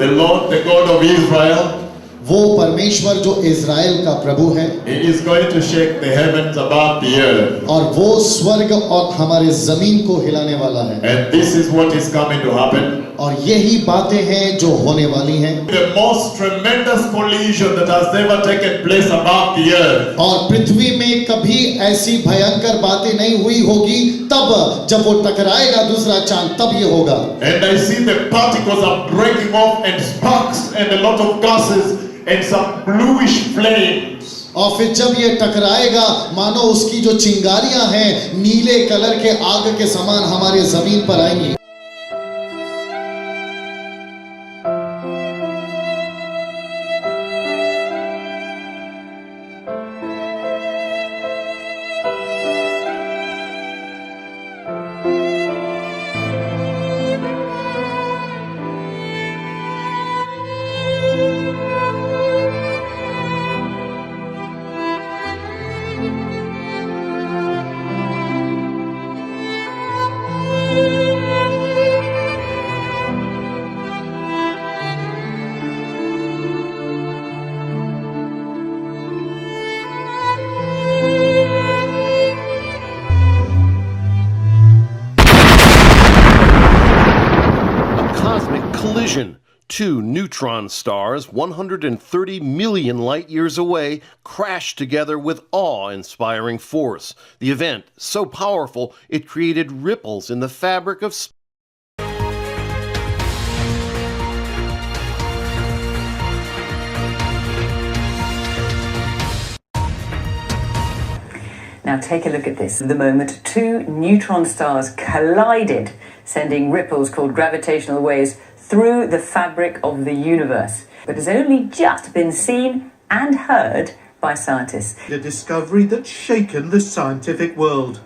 The Lord, the God of Israel, वो परमेश्वर जो इज़राइल का प्रभु है, He is going to shake the heavens above the earth. और वो स्वर्ग और हमारे जमीन को हिलाने वाला है। And this is what is coming to happen. और यही बातें हैं जो होने वाली हैं। The most tremendous collision that has ever taken place above the earth. और पृथ्वी में कभी ऐसी भयंकर बातें नहीं हुई होगी, तब जब वो टकराएगा दूसरा चांद, तब ये होगा। And I see the particles are breaking off and sparks and a lot of gases and some bluish flames. और फिर जब ये टकराएगा, मानो उसकी जो चिंगारियां हैं नीले कलर के आग के समान हमारे जमीन पर आएंगी। Collision. Two neutron stars 130 million light years away crashed together with awe-inspiring force. The event, so powerful, it created ripples in the fabric of space. Now take a look at this. The moment two neutron stars collided, sending ripples called gravitational waves through the fabric of the universe. But has only just been seen and heard by scientists. The discovery that's shaken the scientific world.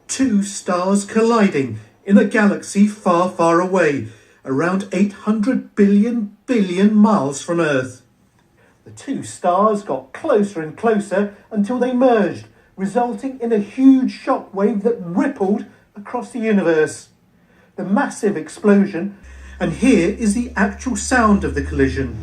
Two stars colliding in a galaxy far, far away, around 800 billion miles from Earth. The two stars got closer and closer until they merged, resulting in a huge shockwave that rippled across the universe. The massive explosion, and here is the actual sound of the collision.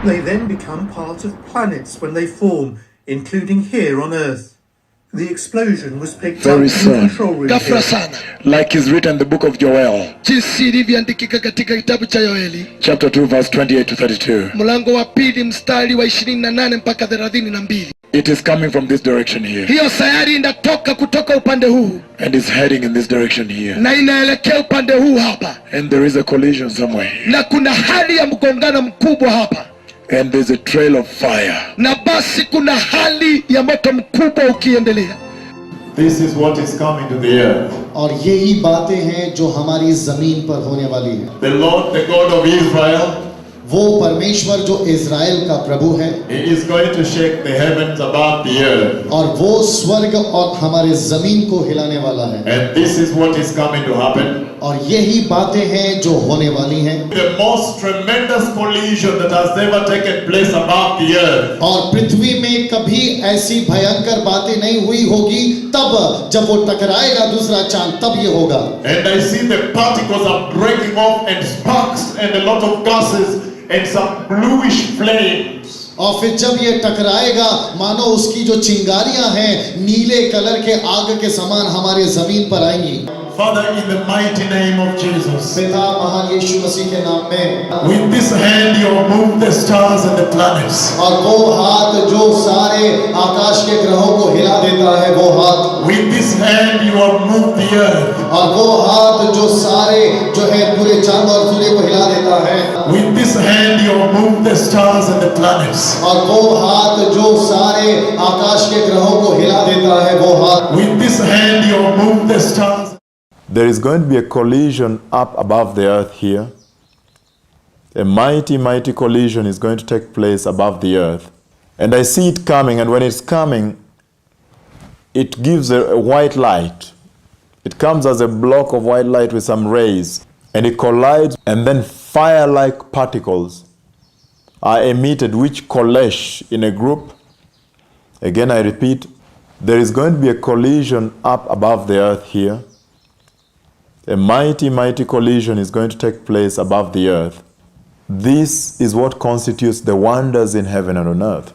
They then become part of planets when they form, including here on Earth. The explosion was picked up Very in soon. the control room Ghafla here. sana. Like is written in the book of Joel, jinsi ilivyoandikika katika kitabu cha Yoeli chapter 2 verse 28 to 32. mlango wa pili mstari wa 28 mpaka 32. It is coming from this direction here Hiyo sayari inatoka kutoka upande huu and is heading in this direction here. na inaelekea upande huu hapa, And there is a collision somewhere here. na kuna hali ya mgongano mkubwa hapa, And there's a trail of fire. na basi kuna hali ya moto mkubwa ukiendelea. This is what is coming to the earth. और यही बातें हैं जो हमारी जमीन पर होने वाली हैं। The Lord, the God of Israel, वो परमेश्वर जो इज़राइल का प्रभु है, He is going to shake the heavens above the earth. और वो स्वर्ग और हमारे जमीन को हिलाने वाला है। And this is what is coming to happen. और यही बातें हैं जो होने वाली हैं। The most tremendous collision that has ever taken place above the earth. और पृथ्वी में कभी ऐसी भयंकर बातें नहीं हुई होगी, तब जब वो टकराएगा दूसरा चांद, तब ये होगा। And I see the particles are breaking off and sparks and a lot of gases and some bluish flames. और फिर जब ये टकराएगा, मानो उसकी जो चिंगारियां हैं नीले कलर के आग के समान हमारे जमीन पर आएंगी। Father, in the mighty name of Jesus, पिता महान यीशु मसीह के नाम में, with this hand you have moved the stars and the planets. और वो हाथ जो सारे आकाश के ग्रहों को हिला देता है, वो हाथ, With this hand you have moved the earth. और वो हाथ जो सारे जो है पूरे चांद और सूर्य को हिला देता है, With this hand you have moved the stars and the planets. और वो हाथ जो सारे आकाश के ग्रहों को हिला देता है, वो हाथ, With this hand you have moved the stars. There is going to be a collision up above the earth here. A mighty, mighty collision is going to take place above the earth. And I see it coming, and when it's coming, it gives a white light. It comes as a block of white light with some rays, and it collides, and then fire-like particles are emitted which coalesce in a group. Again, I repeat, there is going to be a collision up above the earth here. A mighty, mighty collision is going to take place above the earth. This is what constitutes the wonders in heaven and on earth.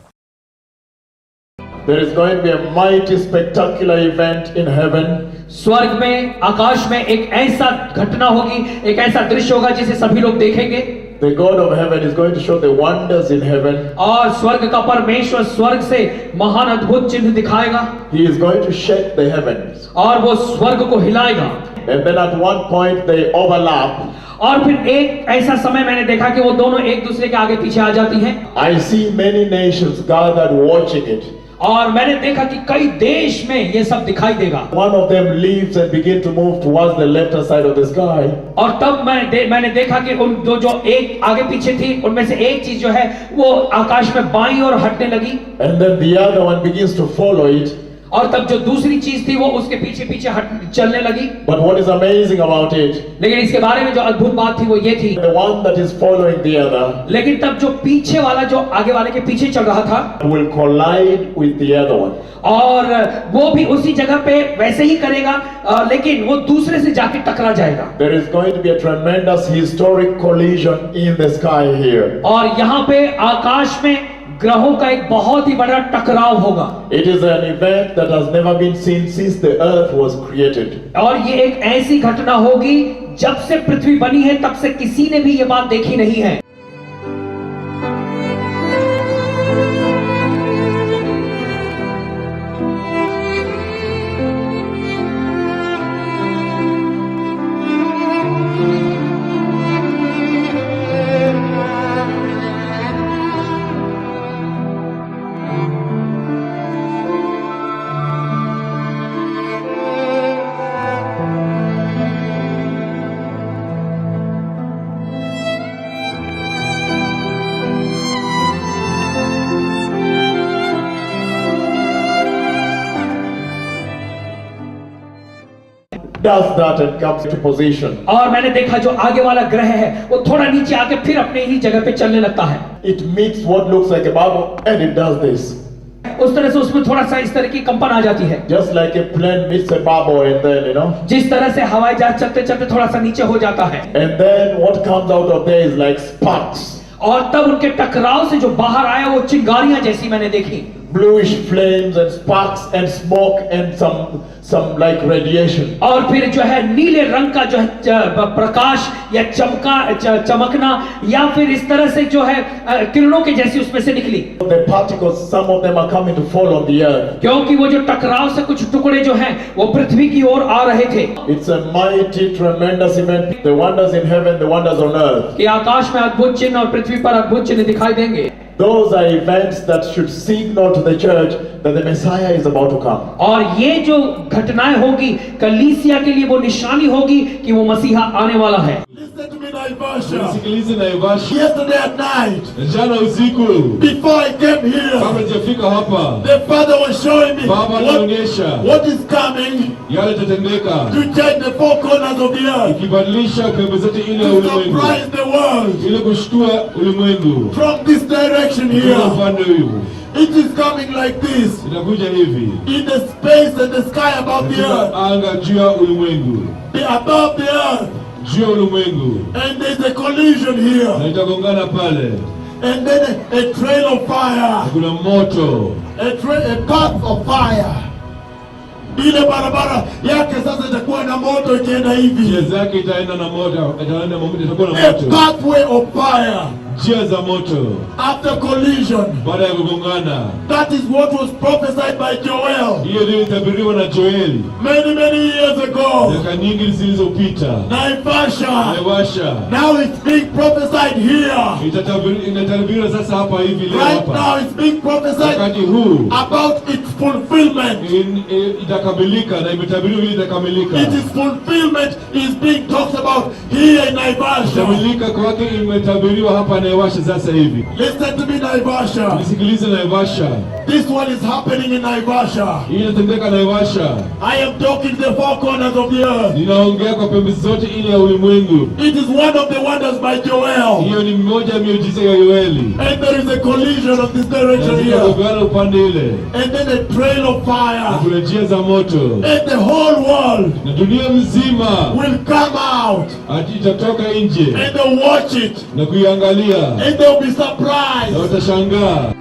There is going to be a mighty, spectacular event in heaven. स्वर्ग में, आकाश में एक ऐसा घटना होगी, एक ऐसा दृश्य होगा जिसे सभी लोग देखेंगे. The God of heaven is going to show the wonders in heaven. और स्वर्ग का परमेश्वर स्वर्ग से महान अद्भुत चिन्ह दिखाएगा. He is going to shake the heavens. और वो स्वर्ग को हिलाएगा. And then at one point they overlap. और फिर एक ऐसा समय मैंने देखा कि वो दोनों एक दूसरे के आगे पीछे आ जाती हैं. I see many nations gathered watching it. और मैंने देखा कि कई देश में ये सब दिखाई देगा. One of them leaves and begin to move towards the left side of the sky. और तब मैंने देखा कि उन दो जो एक आगे पीछे थी उनमें से एक चीज जो है वो आकाश में बाईं ओर हटने लगी. And then the other one begins to follow it. और तब जो दूसरी चीज थी वो उसके पीछे पीछे चलने लगी. But what is amazing about it? लेकिन इसके बारे में जो अद्भुत बात थी वो ये थी. The one that is following the other. लेकिन तब जो पीछे वाला जो आगे वाले के पीछे चल रहा था. Will collide with the other one. और वो भी उसी जगह पे वैसे ही करेगा लेकिन वो दूसरे से जाके टकरा जाएगा. There is going to be a tremendous historic collision in the sky here. और यहाँ पे आकाश में ग्रहों का एक बहुत ही बड़ा टकराव होगा. It is an event that has never been seen since the earth was created. और ये एक ऐसी घटना होगी जब से पृथ्वी बनी है तब से किसी ने भी ये बात देखी नहीं है. Does that and comes to position. और मैंने देखा जो आगे वाला ग्रह है वो थोड़ा नीचे आके फिर अपने ही जगह पे चलने लगता है. It meets what looks like a bubble and it does this. उस तरह से उसमें थोड़ा सा इस तरह की कंपन आ जाती है. Just like a plane meets a bubble and then जिस तरह से हवाई जहाज चलते चलते थोड़ा सा नीचे हो जाता है. And then what comes out of there is like sparks. और तब उनके टकराव से जो बाहर आया वो चिंगारियां जैसी मैंने देखी. Bluish flames and sparks and smoke and some like radiation. और फिर जो है नीले रंग का जो है प्रकाश या चमकना या फिर इस तरह से जो है किरणों के जैसी उसमें से निकली. The particles, some of them are coming to fall on the earth. क्योंकि वो जो टकराव से कुछ टुकड़े जो हैं वो पृथ्वी की ओर आ रहे थे. It's a mighty, tremendous event. The wonders in heaven, the wonders on earth. कि आकाश में अद्भुत चिन्ह और पृथ्वी पर अद्भुत चिन्ह दिखाई देंगे. Those are events that should signal to the church that the Messiah is about to come. और ये जो घटनाएं होगी कलीसिया के लिए वो निशानी होगी कि वो मसीहा आने वाला है. Listen to me, Naivasha. Sikilize Naivasha. Yesterday at night, Jana usiku, before I came here, kabla sijafika hapa, the Father was showing me Baba anaonyesha what is coming yale yatatendeka to change the four corners of the earth, ikibadilisha pembe zote ile ya to ulimwengu, surprise the world ili kushtua ulimwengu. from this direction Kwa here. upande huu It is coming like this, inakuja hivi in the space and the sky above the earth, anga juu ya ulimwengu, above the earth, juu ya ulimwengu, and there's a collision here, na itagongana pale, and then a trail of fire, kuna moto, a path of fire. Ile barabara yake sasa itakuwa na moto ikienda hivi. njia zake itaenda na moto, itakuwa na A moto, pathway of fire njia za moto after collision. baada ya kugongana. That is what was prophesied by Joel Hiyo ndio itabiriwa na Joeli many years ago. miaka nyingi zilizopita. Naivasha. Naivasha Now it's being prophesied here. inatabiriwa sasa hapa hivi leo Right hapa. now it's being prophesied Wakati huu about its fulfillment. itakamilika na imetabiriwa ili itakamilika. Its fulfillment is being talked about here in Naivasha. Kukamilika kwake imetabiriwa hapa Naivasha sasa hivi. Listen to me, Naivasha. Nisikilize Naivasha. This one is happening in Naivasha. Hii inatendeka Naivasha. I am talking the four corners of the earth. Ninaongea kwa pembe zote ile ya ulimwengu. It is one of the wonders by Joel. Hiyo ni mmoja ya miujiza ya Yoeli. And there is a collision of this direction Na here. zikagongana upande ile. And then a trail of na fire. kuna njia za moto, And the whole world na dunia mzima will come out ati itatoka nje and they'll watch it na kuiangalia and they'll be na surprised. watashangaa.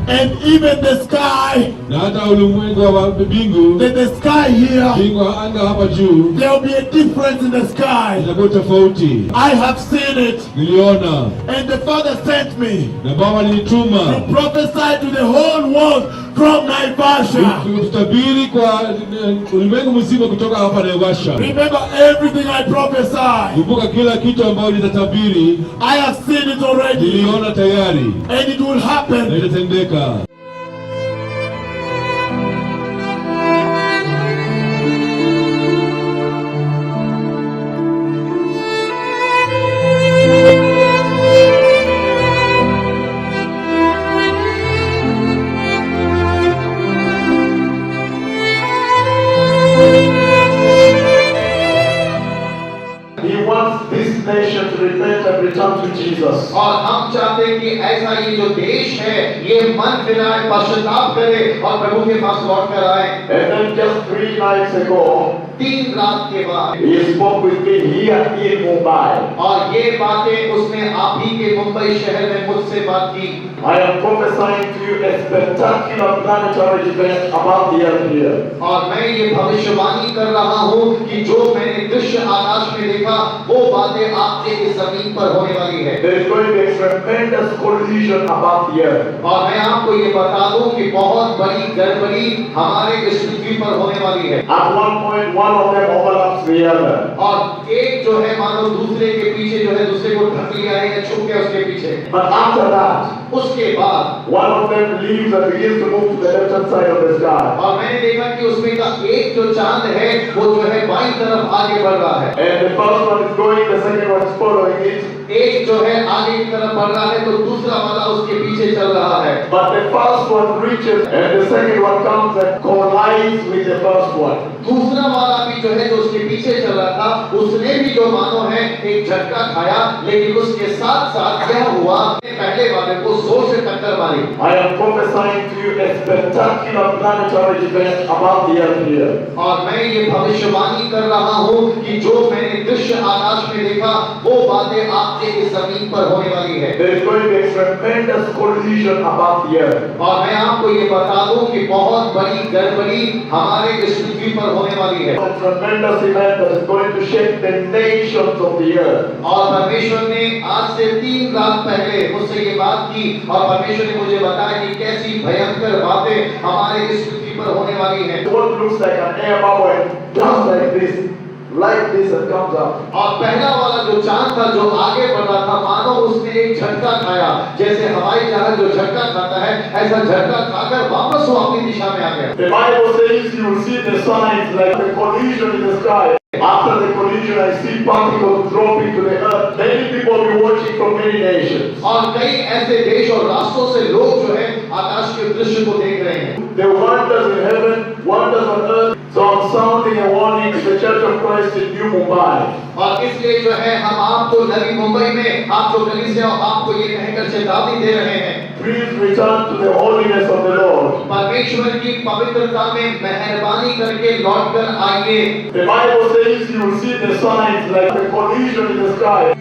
And even the sky, Na hata ulimwengu wa mbingu, the sky here, mbingu anga hapa juu there'll be a difference in the sky. itakuwa tofauti. I have seen it. Niliona And the Father sent me na Baba to alinituma prophesy to the whole world from Naivasha. tutabiri kwa ulimwengu mzima kutoka hapa Naivasha. Remember everything I prophesied. Kumbuka kila kitu ambayo nitatabiri, I have seen it already. niliona tayari And it will na happen. itatendeka. He wants this nation to repent and return to Jesus. और हम चाहते हैं कि ऐसा ये जो देश है ये मन फिराए, पश्चाताप करे और प्रभु के पास लौट कर आए। And then just 3 nights ago, 3 रात के बाद he spoke with me here in Mumbai. और ये बातें उसने आप ही के मुंबई शहर में मुझसे बात की। I am prophesying to you a spectacular planetary event about the earth here. और मैं ये भविष्यवाणी कर रहा हूँ कि जो मैंने दृश्य आकाश में देखा वो बातें आपके इस जमीन पर होने वाली है। There is going to be a tremendous collision about the earth. और मैं आपको ये बता दूं कि बहुत बड़ी गड़बड़ी हमारे इस पृथ्वी पर होने वाली है। At one point, one of them overlaps the other. और एक जो है मानो दूसरे के पीछे जो है दूसरे को ढक लिया है या छुप गया उसके पीछे। But after that, उसके बाद one of them leaves and begins to move to the left-hand side of the sky. और मैंने देखा कि उसमें का एक जो चांद है वो जो है बाईं तरफ आगे बढ़ रहा है। And the first one is going, the second one is following it. एक जो है आगे की तरफ बढ़ रहा है तो दूसरा वाला उसके पीछे चल रहा है। But the first one reaches and the second one comes and collides with the first one. दूसरा वाला भी जो है जो उसके पीछे चल रहा था उसने भी जो मानो है एक झटका खाया, लेकिन उसके साथ साथ क्या हुआ पहले वाले को जोर से टक्कर मारी। I am prophesying to you a spectacular planetary event about the earth here. और मैं ये भविष्यवाणी कर रहा हूँ कि जो मैंने दृश्य आकाश में देखा वो बातें आपके इस जमीन पर होने वाली है। There is going to be a tremendous collision about the earth. और मैं आपको ये बता दूं कि बहुत बड़ी गड़बड़ी हमारे इस पृथ्वी पर होने वाली है। A tremendous event that is going to shake the nations of the earth. और परमेश्वर ने आज से 3 रात पहले मुझसे ये बात की और परमेश्वर ने मुझे बताया कि कैसी भयंकर बातें हमारे इस पृथ्वी पर होने वाली हैं। What looks like an air bubble and just like this and comes up. और पहला वाला जो चांद था जो आगे बढ़ रहा था मानो उसने एक झटका खाया, जैसे हवाई जहाज जो झटका खाता है ऐसा झटका खाकर वापस वो अपनी दिशा में आ गया। The Bible says you will see the signs like the collision in the sky. After the collision, I see particles dropping to the earth. Many people will be watching from many nations. और कई ऐसे देश और राष्ट्रों से लोग जो है आकाश के दृश्य को देख रहे हैं। The wonders in heaven, wonders on earth. So I'm sounding a warning to the Church of Christ in New Mumbai. और इसलिए जो है हम आपको नवी मुंबई में आप जो कलीसिया हो आपको ये कहकर चेतावनी दे रहे हैं। Please return to the holiness of the Lord. परमेश्वर की पवित्रता में मेहरबानी करके लौट कर आइए। The Bible says you will see the signs like the collision in the sky.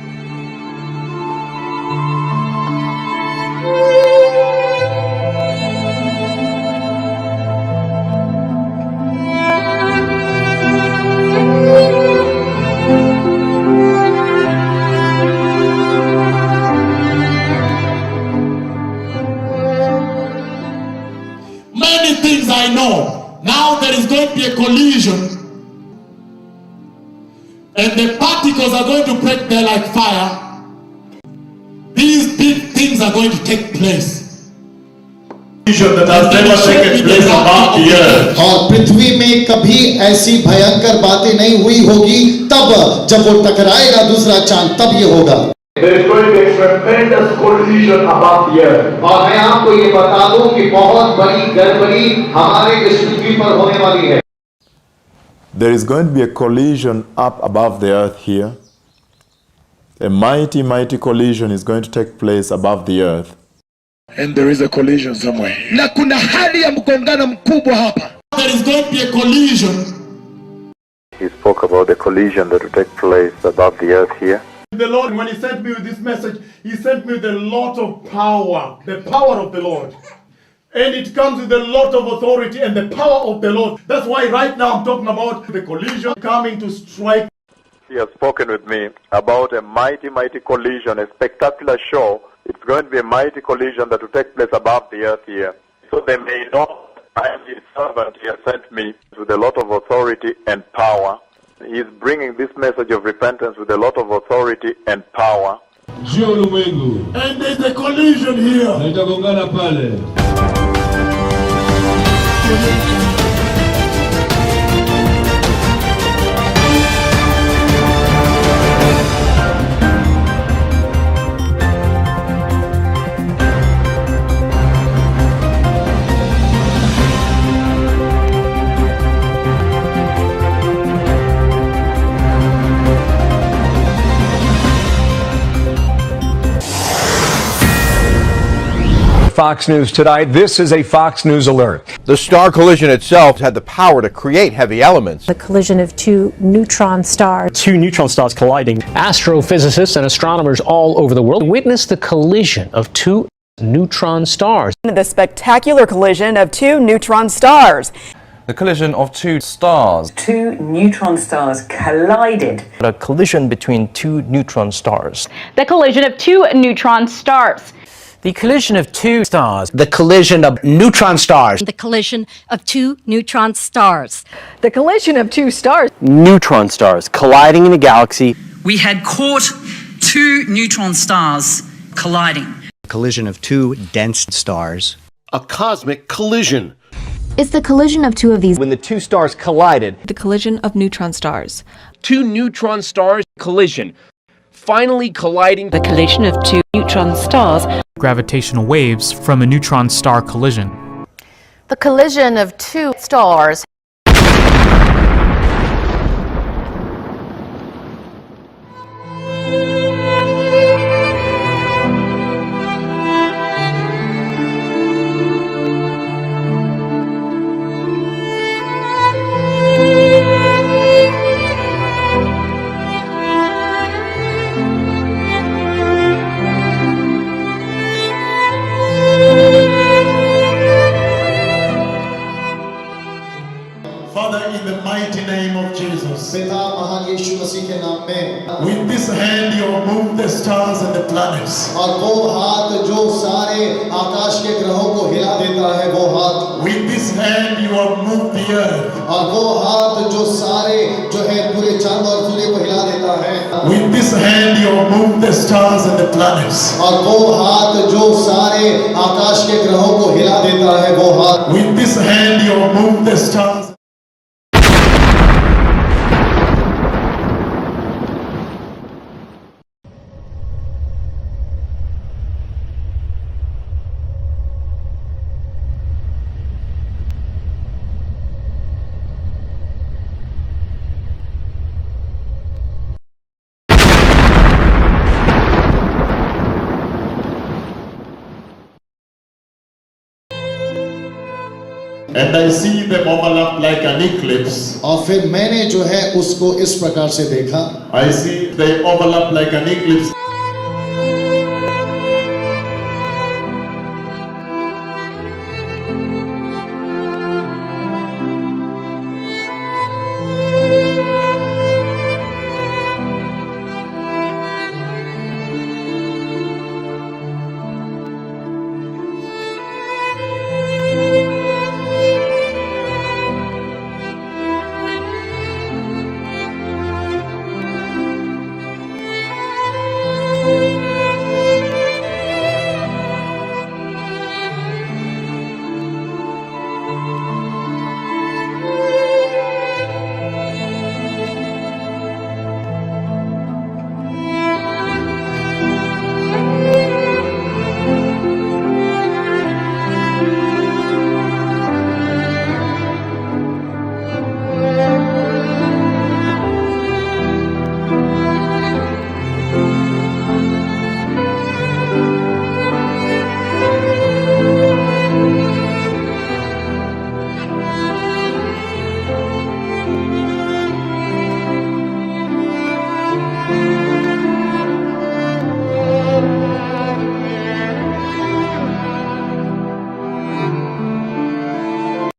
Many things I know. Now there is going to be a collision. And the particles are going to break there like fire. These big things are going to take place. That has never taken place above the earth. और पृथ्वी में कभी ऐसी भयंकर बातें नहीं हुई होगी, तब जब वो टकराएगा दूसरा चांद, तब ये होगा। There is going to be a tremendous collision above the earth. और मैं आपको ये बता दूं कि बहुत बड़ी गड़बड़ी हमारे इस पृथ्वी पर होने वाली है। There is going to be a collision up above the earth here. A mighty, mighty collision is going to take place above the earth. And there is a collision somewhere here. Na kuna hali ya mgongano mkubwa hapa. There is going to be a collision. He spoke about the collision that will take place above the earth here. The Lord, when He sent me with this message, He sent me with a lot of power, the power of the Lord. And it comes with a lot of authority and the power of the Lord. That's why right now I'm talking about the collision coming to strike. He has spoken with me about a mighty, mighty collision, a spectacular show. It's going to be a mighty collision that will take place above the earth here. So they may know I am His servant. He has sent me with a lot of authority and power. He is bringing this message of repentance with a lot of authority and power. Juu ya ulimwengu And there's a collision here. na itagongana pale. Fox News tonight. This is a Fox News alert. The star collision itself had the power to create heavy elements. The collision of two neutron stars. Two neutron stars colliding. Astrophysicists and astronomers all over the world witnessed the collision of two neutron stars. The spectacular collision of two neutron stars. The collision of two stars. Two neutron stars collided. A collision between two neutron stars. The collision of two neutron stars. The collision of two stars. The collision of neutron stars. The collision of two neutron stars. The collision of two stars. Neutron stars colliding in a galaxy. We had caught two neutron stars colliding. Collision of two dense stars. A cosmic collision. It's the collision of two of these. When the two stars collided. The collision of neutron stars. Two neutron stars collision. Finally colliding. The collision of two neutron stars. Gravitational waves from a neutron star collision. The collision of two stars. Father, in the mighty name of Jesus, पिता महान यीशु मसीह के नाम में, with this hand you have moved the stars and the planets. और वो हाथ जो सारे आकाश के ग्रहों को हिला देता है, वो हाथ, with this hand you have moved the earth. और वो हाथ जो सारे जो है पूरे चांद और सूर्य को हिला देता है, with this hand you have moved the stars and the planets. और वो हाथ जो सारे आकाश के ग्रहों को हिला देता है, वो हाथ, with this hand you have moved the stars. And I see them overlap like an eclipse. और फिर मैंने जो है उसको इस प्रकार से देखा, I see they overlap like an eclipse.